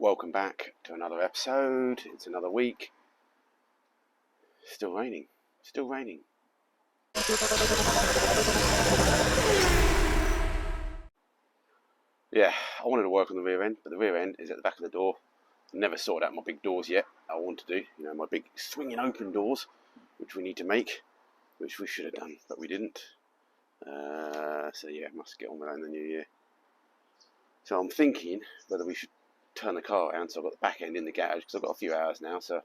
welcome back to another episode. It's another week. Still raining. Still raining. Yeah, I wanted to work on the rear end, but the rear end is at the back of the door. Never sorted out my big doors yet. I want to do, my big swinging open doors, which we need to make, which we should have done, but we didn't. So yeah, must get on with that in the new year. So I'm thinking whether we should turn the car around, so I've got the back end in the garage, because I've got a few hours now, so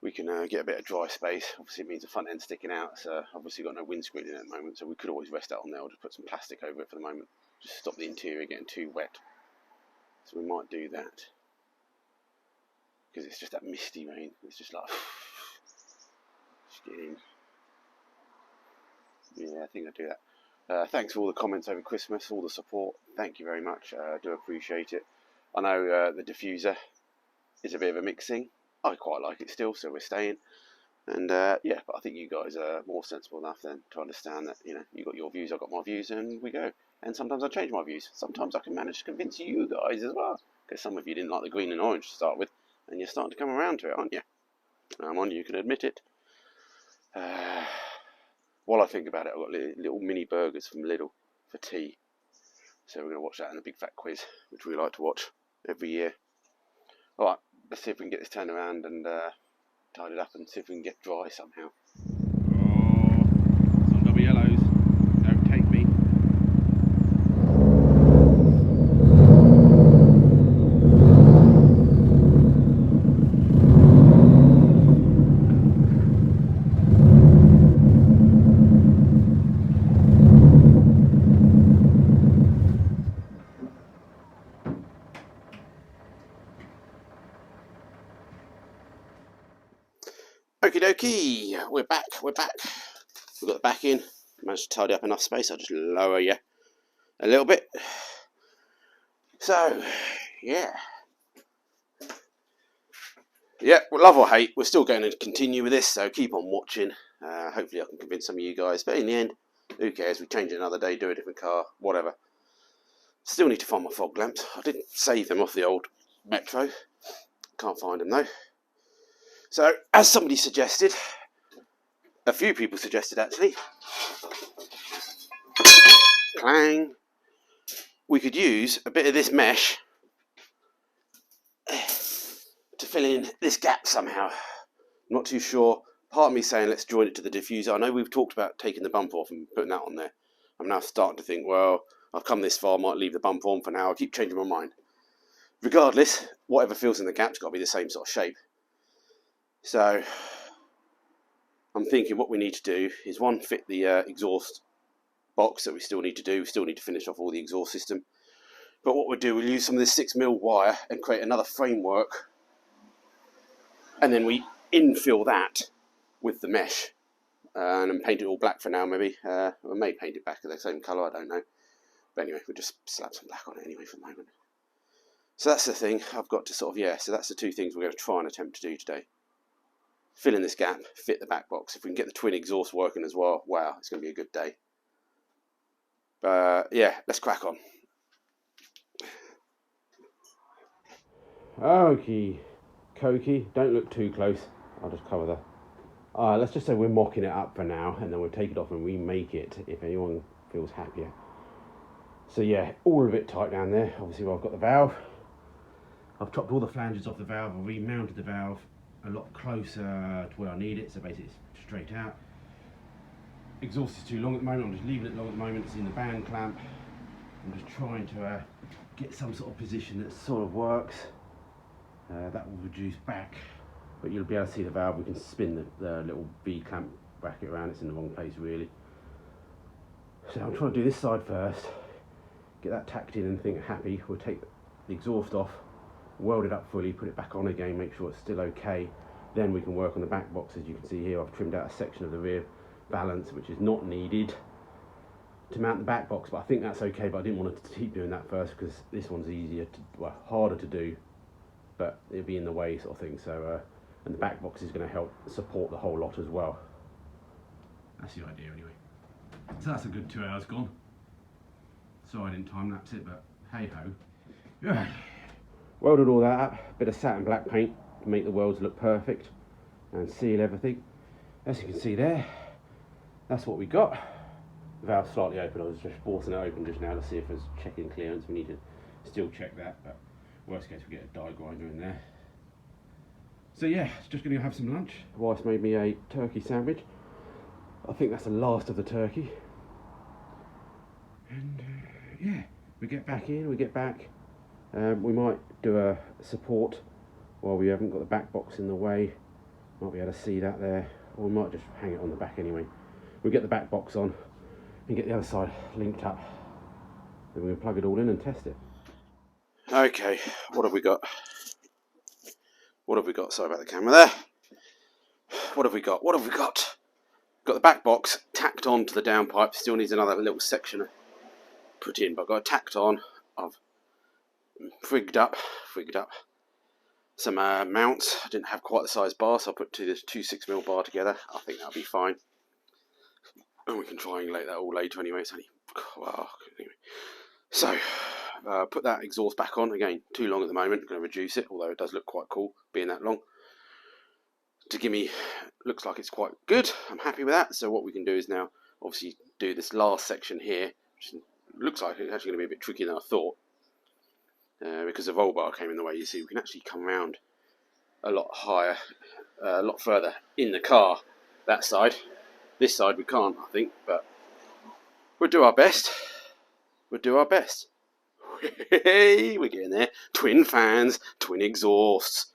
we can get a bit of dry space. Obviously it means the front end sticking out, so obviously got no windscreen in at the moment, so we could always rest that on there, or just put some plastic over it for the moment, just stop the interior getting too wet. So we might do that, because it's just that misty rain. It's just like just get in. Yeah, I think I'll do that. Thanks for all the comments over Christmas, all the support. Thank you very much. I do appreciate it. I know the diffuser is a bit of a mixing. I quite like it still, so we're staying. And yeah, but I think you guys are more sensible enough then to understand that, you got your views, I've got my views, and we go. And sometimes I change my views. Sometimes I can manage to convince you guys as well, because some of you didn't like the green and orange to start with, and you're starting to come around to it, aren't you? I'm on, you can admit it. While I think about it, I've got little mini burgers from Lidl for tea. So we're going to watch that in the big fat quiz, which we like to watch every year. Alright, let's see if we can get this turned around and tied it up, and see if we can get dry somehow. Oh, some double yellows. Don't take me. Okie dokie, we're back. We've got the back in, managed to tidy up enough space. I'll just lower you a little bit. So, yeah, well, love or hate, we're still going to continue with this, so keep on watching. Hopefully I can convince some of you guys, but in the end, who cares? We change it another day, do a different car, whatever. Still need to find my fog lamps. I didn't save them off the old Metro. Can't find them though. So, as somebody suggested, a few people suggested actually, clang, we could use a bit of this mesh to fill in this gap somehow. I'm not too sure. Part of me saying let's join it to the diffuser. I know we've talked about taking the bumper off and putting that on there. I'm now starting to think, well, I've come this far, I might leave the bumper on for now. I keep changing my mind. Regardless, whatever fills in the gap's got to be the same sort of shape. So I'm thinking what we need to do is, one, fit the exhaust box that we still need to do. We still need to finish off all the exhaust system. But what we'll do, we'll use some of this 6mm wire and create another framework. And then we infill that with the mesh. And then paint it all black for now, maybe. We may paint it back the same colour, I don't know. But anyway, we'll just slap some black on it anyway for the moment. So that's the thing. I've got to so that's the two things we're going to try and attempt to do today. Fill in this gap, fit the back box. If we can get the twin exhaust working as well, wow, it's going to be a good day. Yeah, let's crack on. Okie dokie, don't look too close. I'll just cover the... let's just say we're mocking it up for now, and then we'll take it off and remake it if anyone feels happier. So yeah, all a bit tight down there. Obviously I've got the valve. I've chopped all the flanges off the valve. I've remounted the valve a lot closer to where I need it, so basically it's straight out. Exhaust is too long at the moment. I'm just leaving it long at the moment. It's in the band clamp. I'm just trying to get some sort of position that sort of works. That will reduce back, but you'll be able to see the valve. We can spin the little V clamp bracket around. It's in the wrong place really. So I'm trying to do this side first, get that tacked in and think happy. We'll take the exhaust off, weld it up fully, put it back on again, make sure it's still okay. Then we can work on the back box. As you can see here, I've trimmed out a section of the rear balance which is not needed to mount the back box, but I think that's okay. But I didn't want to keep doing that first because this one's harder to do, but it'll be in the way sort of thing. So and the back box is going to help support the whole lot as well. That's the idea anyway. So that's a good 2 hours gone. Sorry I didn't time lapse it, but hey ho. Yeah. Welded all that up, bit of satin black paint to make the welds look perfect and seal everything. As you can see there, that's what we got. The valve slightly open. I was just forcing it open just now to see if there's checking clearance. We need to still check that, but worst case we get a die grinder in there. So yeah, just going to have some lunch. The wife's made me a turkey sandwich. I think that's the last of the turkey. And yeah, we get back in, we get back. We might do a support while we haven't got the back box in the way. Might be able to see that there, or we might just hang it on the back anyway. We'll get the back box on and get the other side linked up. Then we're going to plug it all in and test it. Okay, what have we got? What have we got? Sorry about the camera there. What have we got? What have we got? Got the back box tacked on to the downpipe. Still needs another little section put in, but I've got it tacked on. I've frigged up some mounts. I didn't have quite the size bar, so I put two 6mm bar together. I think that'll be fine, and we can triangulate that all later anyway. It's only, well, anyway. So put that exhaust back on again. Too long at the moment. I'm going to reduce it, although it does look quite cool being that long. To give me, looks like it's quite good. I'm happy with that. So what we can do is now obviously do this last section here, which looks like it's actually going to be a bit trickier than I thought. Because the roll bar came in the way, you see, we can actually come around a lot higher, a lot further in the car, that side. This side we can't, I think, but we'll do our best. We'll do our best. Hey, we're getting there. Twin fans, twin exhausts.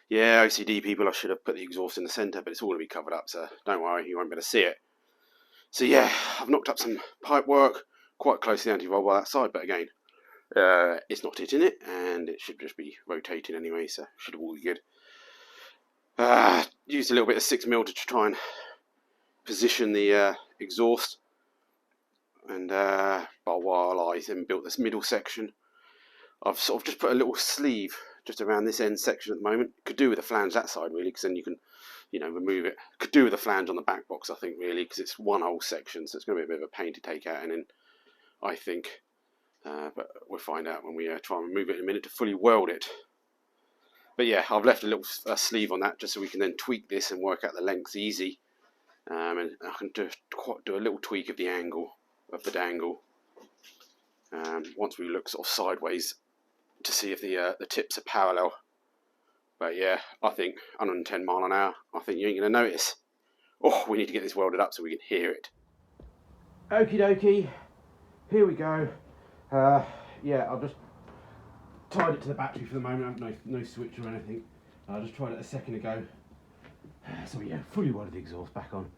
Yeah, OCD people, I should have put the exhaust in the centre, but it's all going to be covered up, so don't worry, you won't be able to see it. So yeah, I've knocked up some pipe work, quite close to the anti-roll bar that side, but again, it's not hitting it, and it should just be rotating anyway, so should all be good. Used a little bit of 6mm to try and position the exhaust, and while I then built this middle section, I've sort of just put a little sleeve just around this end section at the moment. Could do with a flange that side really, because then you can, remove it. Could do with a flange on the back box, I think, really, because it's one whole section, so it's going to be a bit of a pain to take out and in, I think. But we'll find out when we try and remove it in a minute to fully weld it. But yeah, I've left a little sleeve on that just so we can then tweak this and work out the lengths easy. And I can do a little tweak of the angle of the dangle once we look sort of sideways to see if the tips are parallel. But yeah, I think 110 mile an hour, I think you ain't going to notice. Oh, we need to get this welded up so we can hear it. Okie dokie, here we go. Yeah, I've just tied it to the battery for the moment. I've no switch or anything. I just tried it a second ago. So yeah, fully welded the exhaust back on.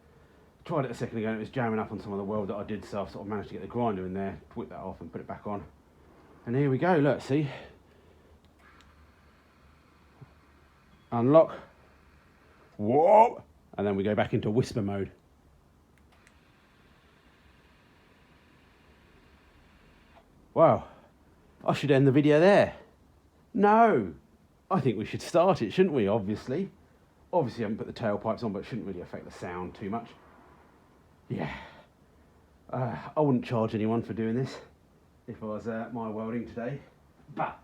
Tried it a second ago and it was jamming up on some of the weld that I did, so I've sort of managed to get the grinder in there, whip that off and put it back on. And here we go, look, see? Unlock. Whoa! And then we go back into whisper mode. Wow, I should end the video there. No, I think we should start it, shouldn't we, obviously? Obviously I haven't put the tailpipes on, but it shouldn't really affect the sound too much. Yeah, I wouldn't charge anyone for doing this if I was my welding today, but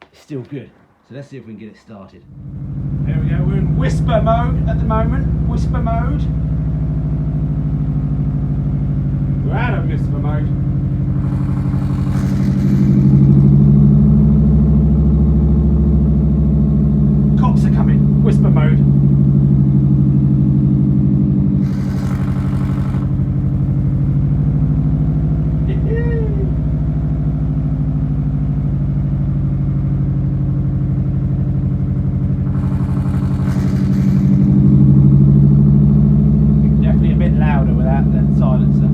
it's still good. So let's see if we can get it started. There we go, we're in whisper mode at the moment, whisper mode. We're out of whisper mode. Cops are coming, whisper mode. Definitely a bit louder without the silencer.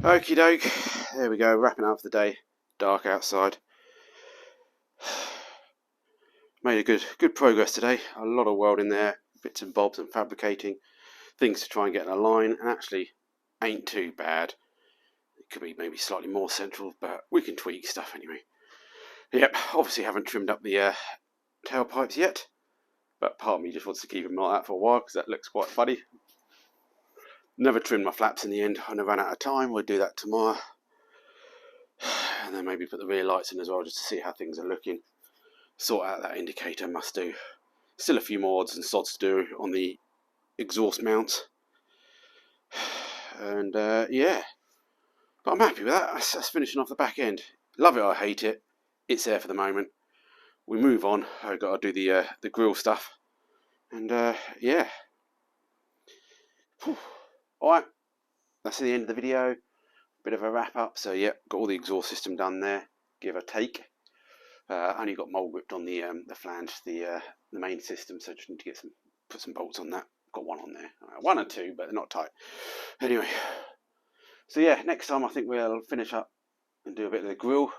Okie doke, there we go, wrapping up for the day. Dark outside. Made a good progress today. A lot of welding there, bits and bobs and fabricating, things to try and get in a line, and actually ain't too bad. Could be maybe slightly more central, but we can tweak stuff anyway. Yep, obviously haven't trimmed up the tailpipes yet, but part of me just wants to keep them like that for a while because that looks quite funny. Never trimmed my flaps in the end. I ran out of time. We'll do that tomorrow. And then maybe put the rear lights in as well just to see how things are looking. Sort out that indicator, must do. Still a few more odds and sods to do on the exhaust mounts. And yeah, but I'm happy with that. That's finishing off the back end. Love it or hate it, it's there for the moment. We move on. I've got to do the grill stuff. And yeah. Alright, that's the end of the video. Bit of a wrap up. So yeah, got all the exhaust system done there, give or take. Only got mold whipped on the flange, the main system, so I just need to get put some bolts on that. Got one on there, one or two, but they're not tight. Anyway, so yeah, next time I think we'll finish up and do a bit of the grill.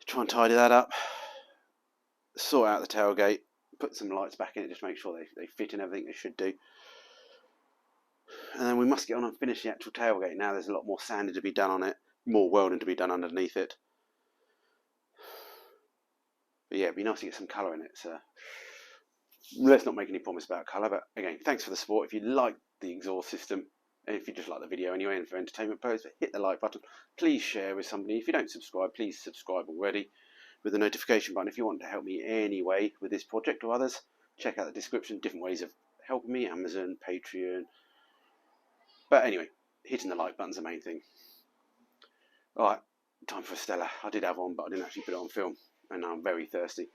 Try and tidy that up. Sort out the tailgate. Put some lights back in it, just make sure they fit in everything they should do. And then we must get on and finish the actual tailgate now. There's a lot more sanding to be done on it, more welding to be done underneath it. But yeah, it'd be nice to get some colour in it. So let's not make any promise about colour. But again, thanks for the support. If you like the exhaust system, and if you just like the video anyway, and for entertainment purposes, hit the like button. Please share with somebody. If you don't subscribe, please subscribe already with the notification button. If you want to help me anyway with this project or others, check out the description. Different ways of helping me: Amazon, Patreon. But anyway, hitting the like button's the main thing. Alright, time for a Stella. I did have one, but I didn't actually put it on film. And now I'm very thirsty.